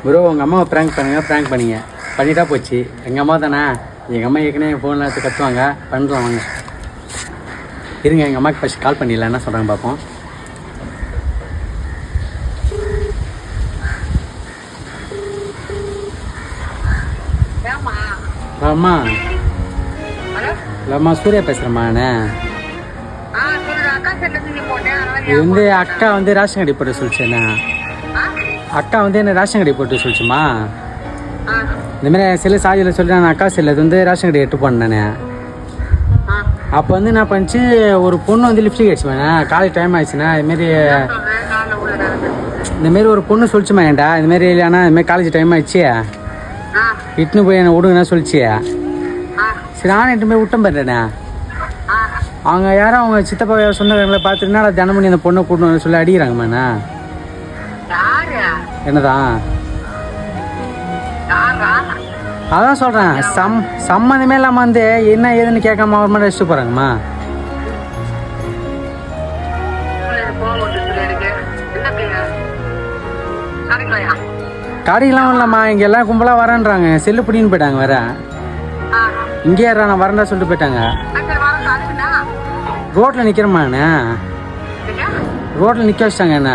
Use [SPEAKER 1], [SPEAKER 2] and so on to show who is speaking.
[SPEAKER 1] Bro உங்கள் அம்மாவை prank பண்ணிங்க பண்ணிட்டா போச்சு. எங்கள் அம்மா தானே, எங்கள் அம்மா ஏற்கனவே ஃபோனில் எடுத்து கத்துவாங்க, பண்ணுறோம் வாங்க. இருங்க எங்கள் அம்மாவுக்கு ஃபஸ்ட் கால் பண்ணிடலாம், என்ன சொல்கிறாங்க பார்ப்போம். அம்மா இல்லைம்மா, சூர்யா பேசுகிறேம்மா. இது வந்து அக்கா வந்து ரேஷன் கடை போட்டு சொல்லிச்சுண்ணா. அக்கா வந்து என்ன ரேஷன் கடை போட்டு சொல்லிச்சுமா. இந்தமாரி செல்லு சார்ஜில் சொல்லி நான் அக்கா செல்லு வந்து ரேஷன் கடை எட்டு போனேன். அப்போ வந்து என்ன பண்ணிச்சு, ஒரு பொண்ணு வந்து லிப்ஸ்டிக் அடிச்சுமாண்ணே, காலேஜ் டைம் ஆயிடுச்சுண்ணா. இந்தமாரி ஒரு பொண்ணு சொல்லிச்சுமா ஏன்டா, இதுமாரி இல்லைண்ணா, இதுமாரி காலேஜ் டைம் ஆயிடுச்சு, இட்டுன்னு போய் என்னை விடுங்கண்ணா சொல்லிச்சு. சரி நானும் எட்டு போய் விட்டம் போயிட்டேண்ணே. அவங்க யாரும் அவங்க சித்தப்பா சொந்தங்களை பார்த்துட்டுனா தினமணி அந்த பொண்ணை கூட்டணும் சொல்லி அடிக்கிறாங்கம்மாண்ணா. என்னதான் அதான் சொல்கிறேன், சம்மந்தமே இல்லாமல் வந்து என்ன ஏதுன்னு கேட்காம அவர் மட்டும் வச்சுட்டு போகிறாங்கம்மா. கடைக்கெல்லாம் இல்லைம்மா, இங்கே எல்லாம் கும்பலாக வரேன்றாங்க, செல்லு பிடின்னு போயிட்டாங்க வேற. இங்கே நான் வரேன்டா சொல்லிட்டு போயிட்டாங்க. ரோட்டில் நிற்கிறேம்மா, என்ன ரோட்டில் நிற்க வச்சிட்டாங்க என்ன.